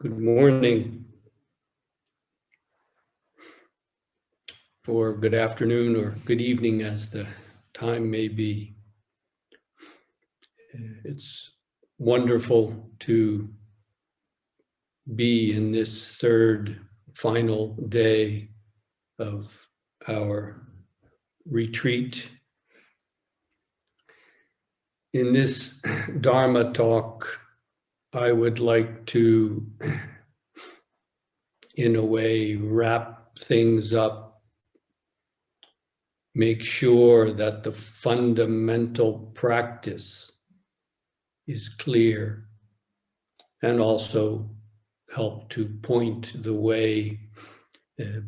Good morning, or good afternoon, or good evening, as the time may be. It's wonderful to be in this third, final day of our retreat. In this Dharma talk, I would like to, in a way, wrap things up, make sure that the fundamental practice is clear, and also help to point the way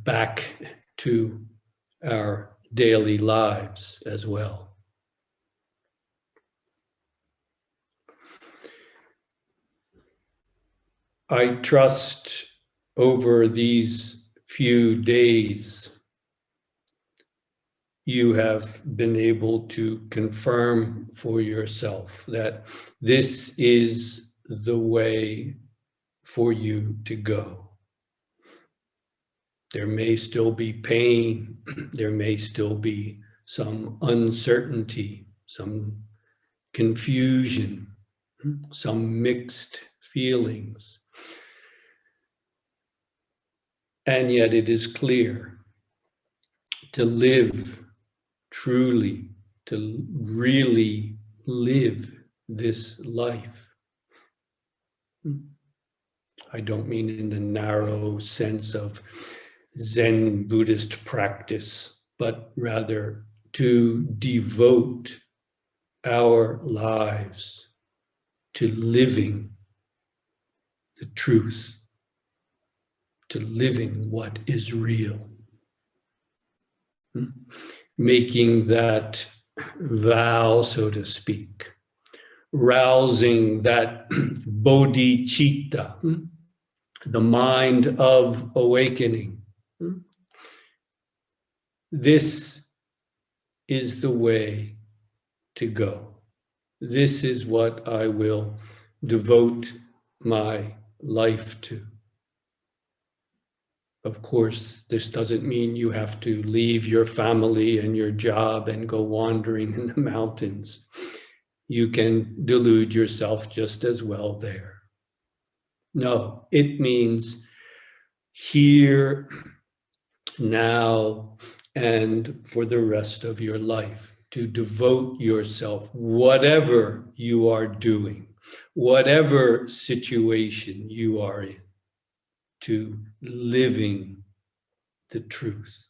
back to our daily lives as well. I trust over these few days you have been able to confirm for yourself that this is the way for you to go. There may still be pain, there may still be some uncertainty, some confusion, some mixed feelings. And yet it is clear to live truly, to really live this life. I don't mean in the narrow sense of Zen Buddhist practice, but rather to devote our lives to living the truth, to living what is real. Making that vow, so to speak, rousing that bodhicitta, the mind of awakening. This is the way to go. This is what I will devote my life to. Of course, this doesn't mean you have to leave your family and your job and go wandering in the mountains. You can delude yourself just as well there. No, it means here, now, and for the rest of your life, to devote yourself, whatever you are doing, whatever situation you are in, to living the truth.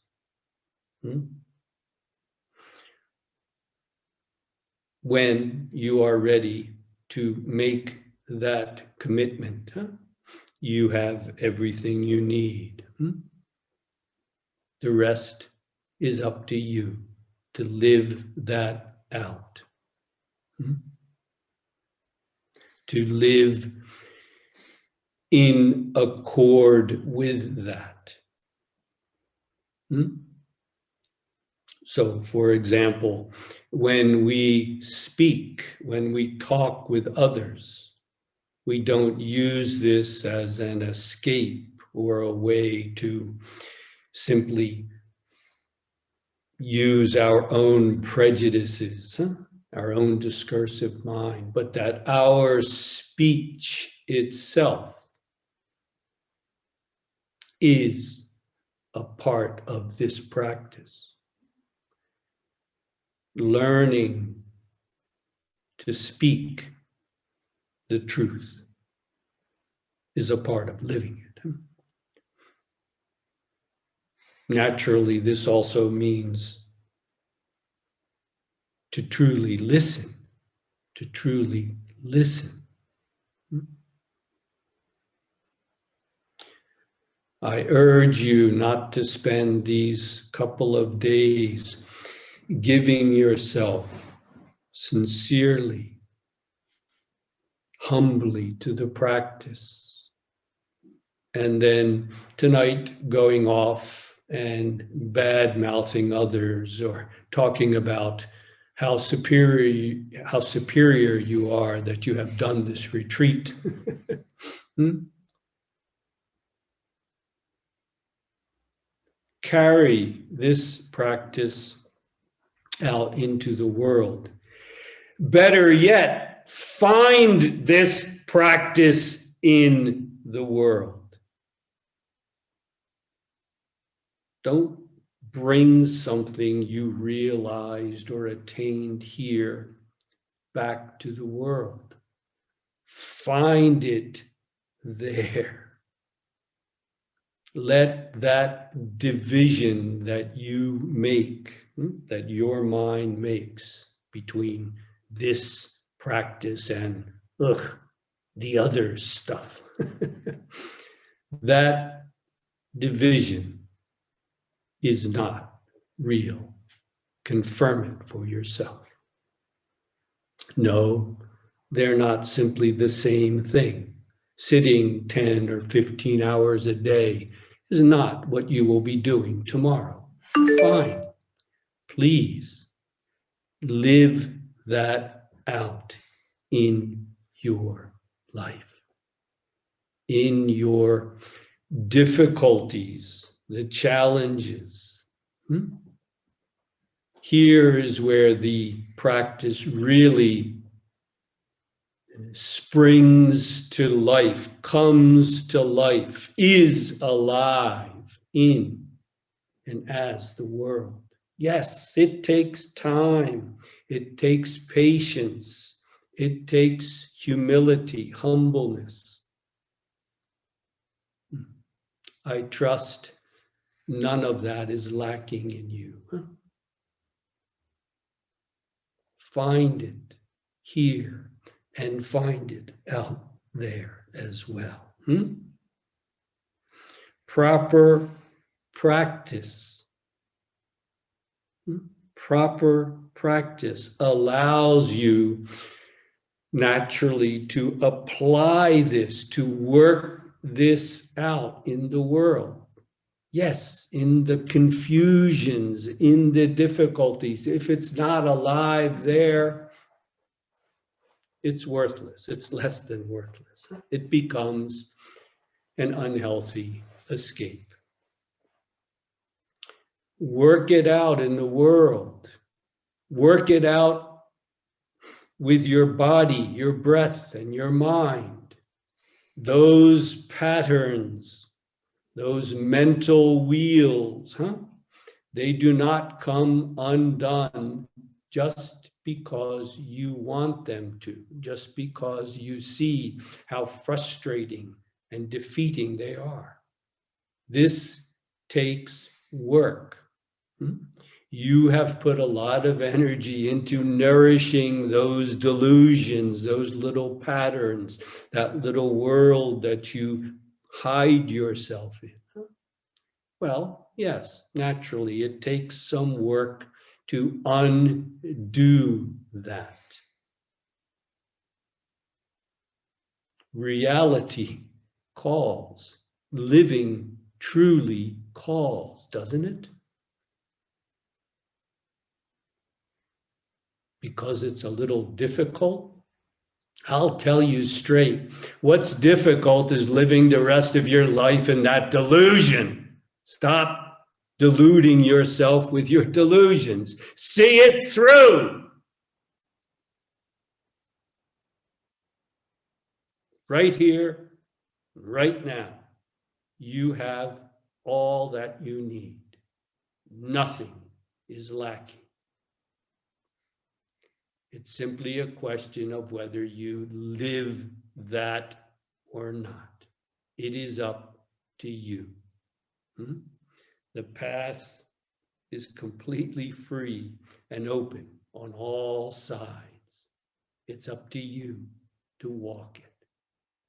When you are ready to make that commitment, you have everything you need. The rest is up to you to live that out. To live in accord with that. So, for example, when we speak, when we talk with others, we don't use this as an escape or a way to simply use our own prejudices, our own discursive mind, but that our speech itself is a part of this practice. Learning to speak the truth is a part of living it. Naturally, this also means to truly listen, to truly listen. I urge you not to spend these couple of days giving yourself sincerely, humbly to the practice, and then tonight going off and bad-mouthing others or talking about how superior you are that you have done this retreat. carry this practice out into the world. Better yet, find this practice in the world. Don't bring something you realized or attained here back to the world. Find it there. Let that division that you make, that your mind makes between this practice and the other stuff, that division is not real. Confirm it for yourself. No, they're not simply the same thing. Sitting 10 or 15 hours a day is not what you will be doing tomorrow. Fine. Please live that out in your life, in your difficulties, the challenges. Here is where the practice really springs to life, comes to life, is alive in and as the world. Yes, it takes time, it takes patience, it takes humility, humbleness. I trust none of that is lacking in you. Find it here and find it out there as well. Proper practice. Proper practice allows you naturally to apply this, to work this out in the world. Yes, in the confusions, in the difficulties. If it's not alive there, it's worthless. It's less than worthless. It becomes an unhealthy escape. Work it out in the world. Work it out with your body, your breath, and your mind. Those patterns, those mental wheels, they do not come undone just because you want them to, just because you see how frustrating and defeating they are. This takes work. You have put a lot of energy into nourishing those delusions, those little patterns, that little world that you hide yourself in. Well, yes, naturally, it takes some work to undo that. Reality calls. Living truly calls, doesn't it? Because it's a little difficult? I'll tell you straight, what's difficult is living the rest of your life in that delusion. Stop deluding yourself with your delusions. See it through. Right here, right now, you have all that you need. Nothing is lacking. It's simply a question of whether you live that or not. It is up to you. The path is completely free and open on all sides. It's up to you to walk it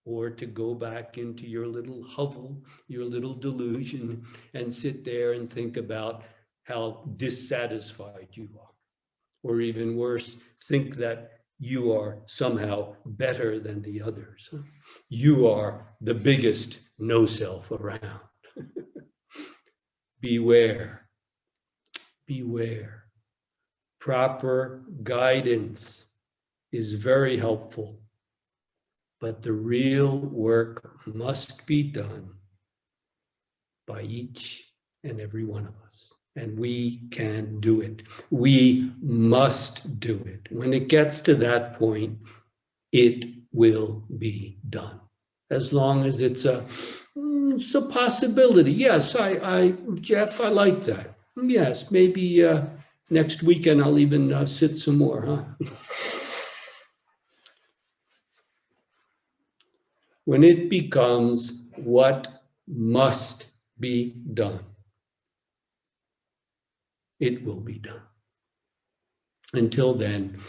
or to go back into your little hovel, your little delusion, and sit there and think about how dissatisfied you are. Or even worse, think that you are somehow better than the others. You are the biggest no-self around. Beware. Beware. Proper guidance is very helpful, but the real work must be done by each and every one of us. And we can do it. We must do it. When it gets to that point, it will be done. As long as it's a possibility. Yes, Jeff, I like that. Yes, maybe next weekend I'll even sit some more, huh? When it becomes what must be done, it will be done. Until then,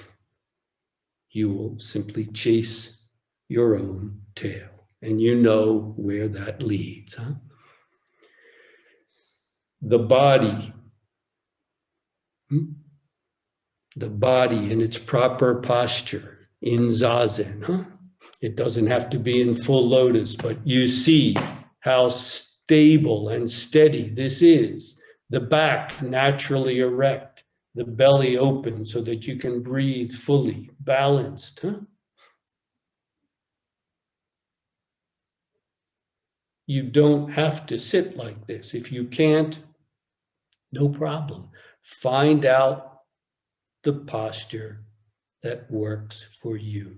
you will simply chase your own tail, and you know where that leads, huh? The body in its proper posture in Zazen, huh? It doesn't have to be in full lotus, but you see how stable and steady this is. The back naturally erect, the belly open so that you can breathe fully, balanced, huh? You don't have to sit like this. If you can't, no problem. Find out the posture that works for you.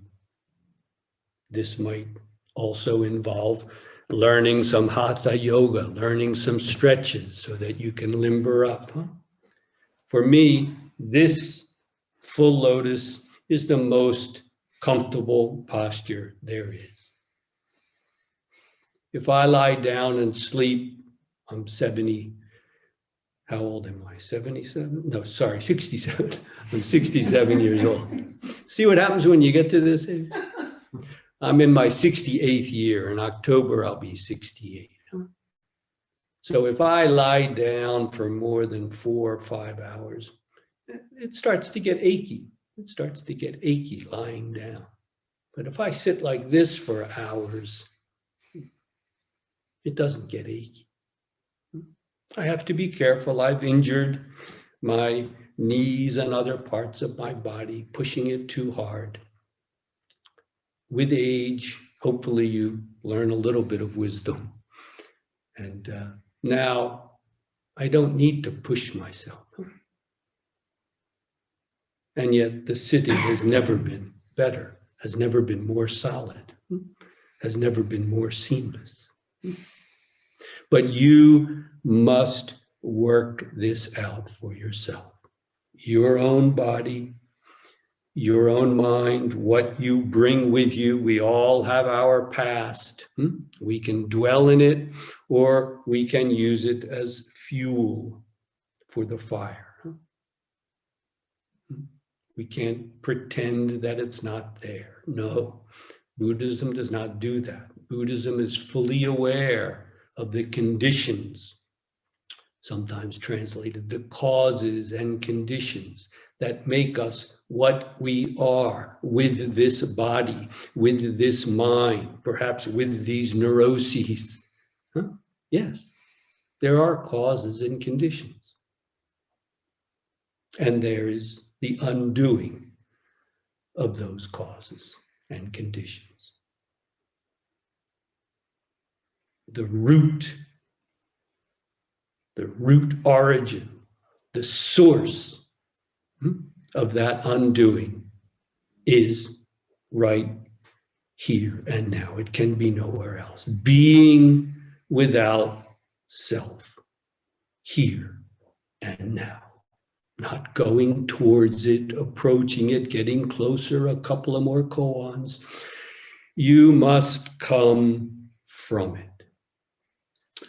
This might also involve learning some hatha yoga, learning some stretches so that you can limber up. Huh? For me, this full lotus is the most comfortable posture there is. If I lie down and sleep, I'm 70. How old am I? 77? No, sorry, 67. I'm 67 years old. See what happens when you get to this age? I'm in my 68th year. In October, I'll be 68. So if I lie down for more than 4 or 5 hours, it starts to get achy. It starts to get achy lying down. But if I sit like this for hours, it doesn't get achy. I have to be careful. I've injured my knees and other parts of my body, pushing it too hard. With age, hopefully you learn a little bit of wisdom. And now I don't need to push myself. And yet the sitting has never been better, has never been more solid, has never been more seamless. But you must work this out for yourself. Your own body, your own mind, what you bring with you. We all have our past. We can dwell in it, or we can use it as fuel for the fire. We can't pretend that it's not there. No, Buddhism does not do that. Buddhism is fully aware of the conditions, sometimes translated the causes and conditions that make us what we are with this body, with this mind, perhaps with these neuroses. Yes, there are causes and conditions. And there is the undoing of those causes and conditions. The root origin, the source of that undoing is right here and now. It can be nowhere else. Being without self, here and now. Not going towards it, approaching it, getting closer, a couple of more koans. You must come from it.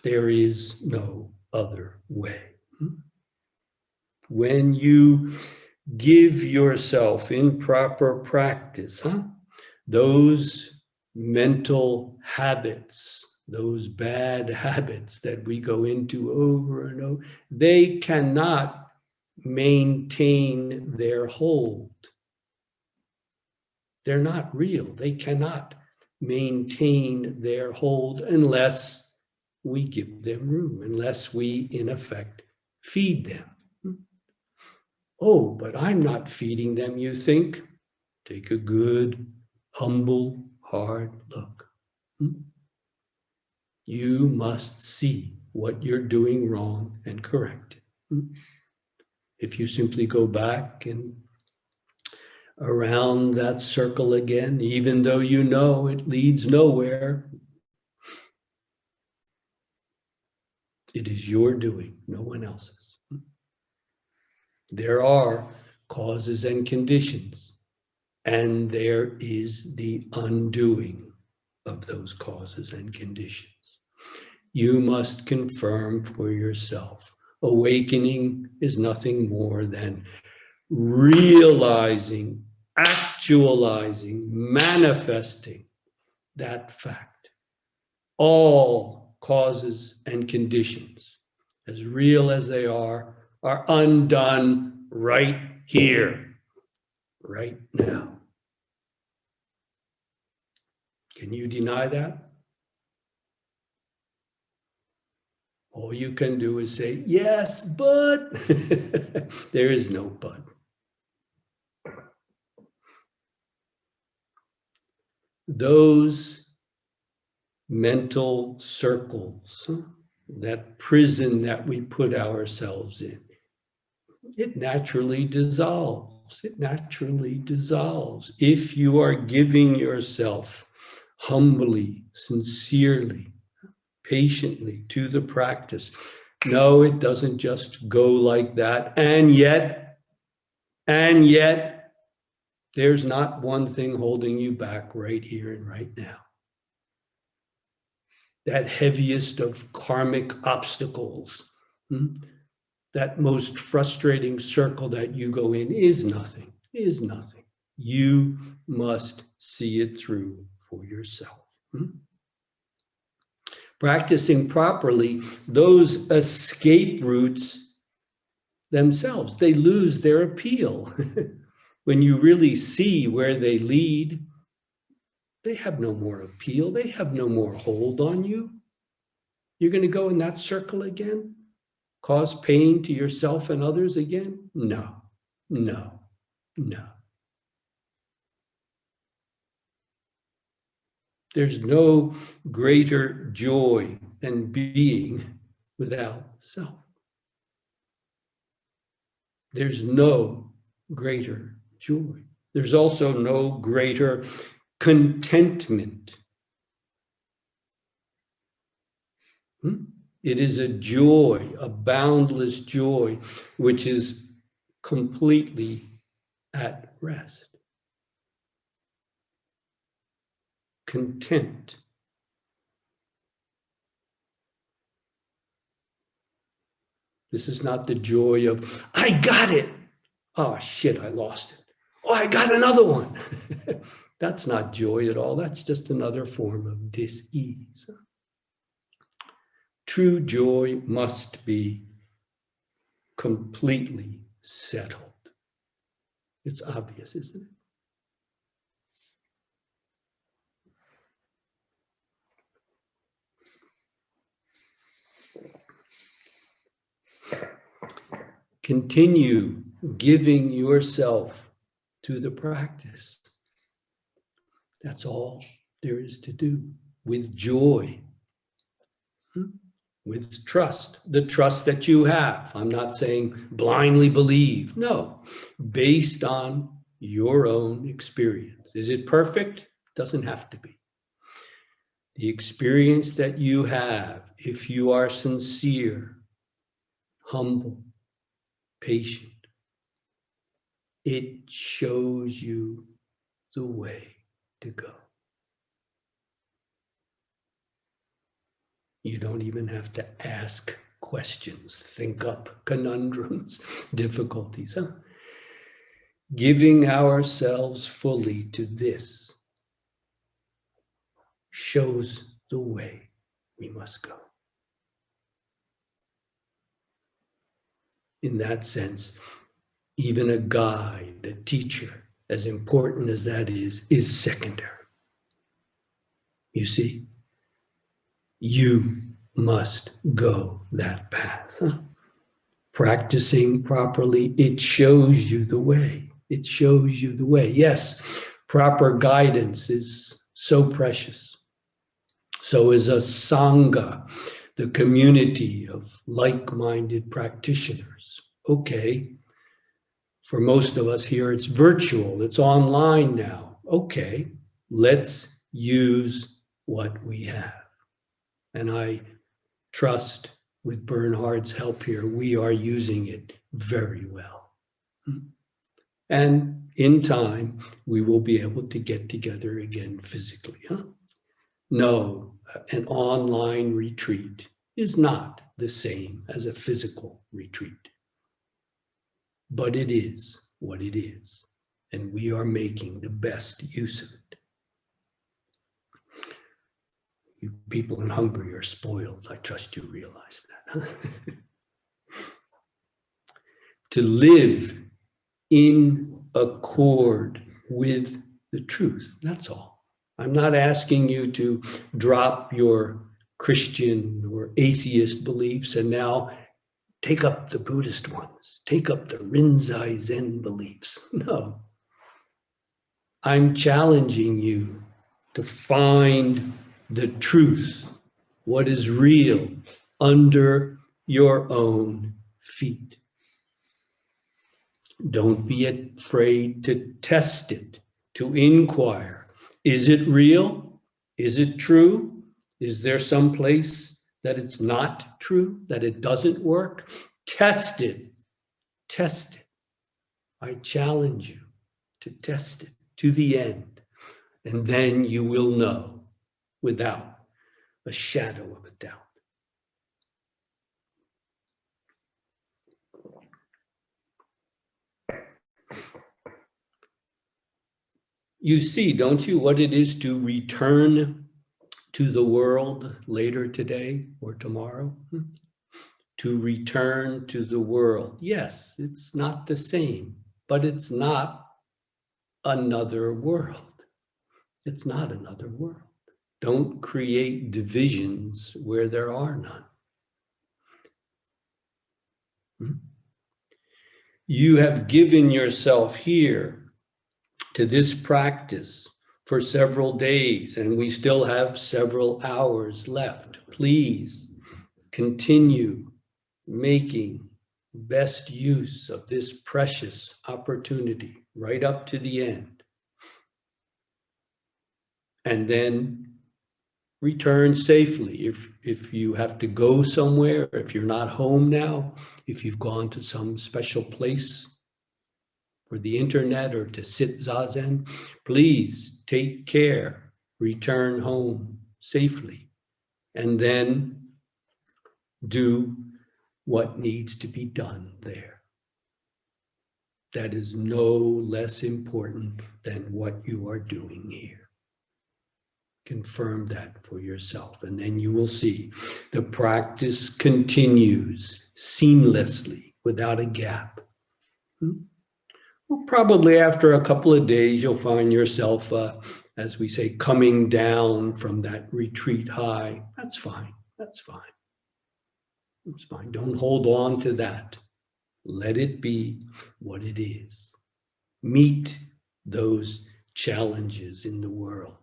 There is no other way. When you give yourself in proper practice, those mental habits, those bad habits that we go into over and over, they cannot maintain their hold. They're not real. They cannot maintain their hold unless we give them room, unless we, in effect, feed them. Oh, but I'm not feeding them, you think? Take a good, humble, hard look. You must see what you're doing wrong and correct it. If you simply go back and around that circle again, even though you know it leads nowhere, it is your doing, no one else's. There are causes and conditions, and there is the undoing of those causes and conditions. You must confirm for yourself. Awakening is nothing more than realizing, actualizing, manifesting that fact. All causes and conditions, as real as they are undone right here, right now. Can you deny that? All you can do is say, yes, but there is no but. Those mental circles, that prison that we put ourselves in, it naturally dissolves. It naturally dissolves. If you are giving yourself humbly, sincerely, patiently to the practice. No, it doesn't just go like that. And yet, there's not one thing holding you back right here and right now. That heaviest of karmic obstacles, that most frustrating circle that you go in is nothing, is nothing. You must see it through for yourself. Practicing properly, those escape routes themselves, they lose their appeal. When you really see where they lead, they have no more appeal. They have no more hold on you. You're going to go in that circle again? Cause pain to yourself and others again? No, no, no. There's no greater joy than being without self. There's no greater joy. There's also no greater contentment. It is a joy, a boundless joy, which is completely at rest. Content. This is not the joy of, I got it. Oh, shit, I lost it. Oh, I got another one. That's not joy at all. That's just another form of dis-ease. True joy must be completely settled. It's obvious, isn't it? Continue giving yourself to the practice. That's all there is to do, with joy, with trust, the trust that you have. I'm not saying blindly believe, no, based on your own experience. Is it perfect? Doesn't have to be. The experience that you have, if you are sincere, humble, patient, it shows you the way to go. You don't even have to ask questions, think up conundrums, difficulties. Giving ourselves fully to this shows the way we must go. In that sense, even a guide, a teacher, as important as that is secondary. You see, you must go that path. Practicing properly, it shows you the way. It shows you the way. Yes, proper guidance is so precious. So is a sangha the community of like-minded practitioners. Okay, for most of us here, it's virtual, it's online now. Okay, let's use what we have. And I trust with Bernhard's help here, we are using it very well. And in time, we will be able to get together again physically. No, an online retreat is not the same as a physical retreat. But it is what it is. And we are making the best use of it. You people in Hungary are spoiled. I trust you realize that. To live in accord with the truth, that's all. I'm not asking you to drop your Christian or atheist beliefs and now take up the Buddhist ones, take up the Rinzai Zen beliefs. No. I'm challenging you to find the truth, what is real, under your own feet. Don't be afraid to test it, to inquire. Is it real? Is it true? Is there some place that it's not true, that it doesn't work? Test it. Test it. I challenge you to test it to the end. And then you will know without a shadow of a doubt. You see, don't you, what it is to return to the world later today or tomorrow? To return to the world. Yes, it's not the same, but it's not another world. It's not another world. Don't create divisions where there are none. You have given yourself here to this practice for several days, and we still have several hours left. Please continue making best use of this precious opportunity right up to the end. And then return safely. If you have to go somewhere, if you're not home now, if you've gone to some special place for the internet or to sit zazen, please take care, return home safely, and then do what needs to be done there. That is no less important than what you are doing here. Confirm that for yourself, and then you will see the practice continues seamlessly without a gap. Well, probably after a couple of days, you'll find yourself, as we say, coming down from that retreat high. That's fine. That's fine. It's fine. Don't hold on to that. Let it be what it is. Meet those challenges in the world.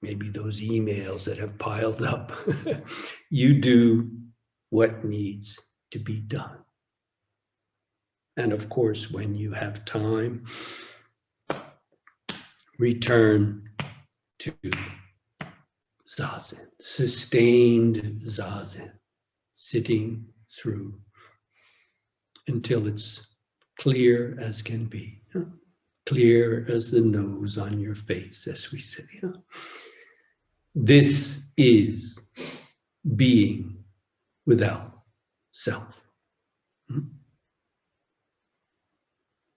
Maybe those emails that have piled up. You do what needs to be done. And of course, when you have time, return to zazen, sustained zazen, sitting through until it's clear as can be, clear as the nose on your face, as we say. This is being without self.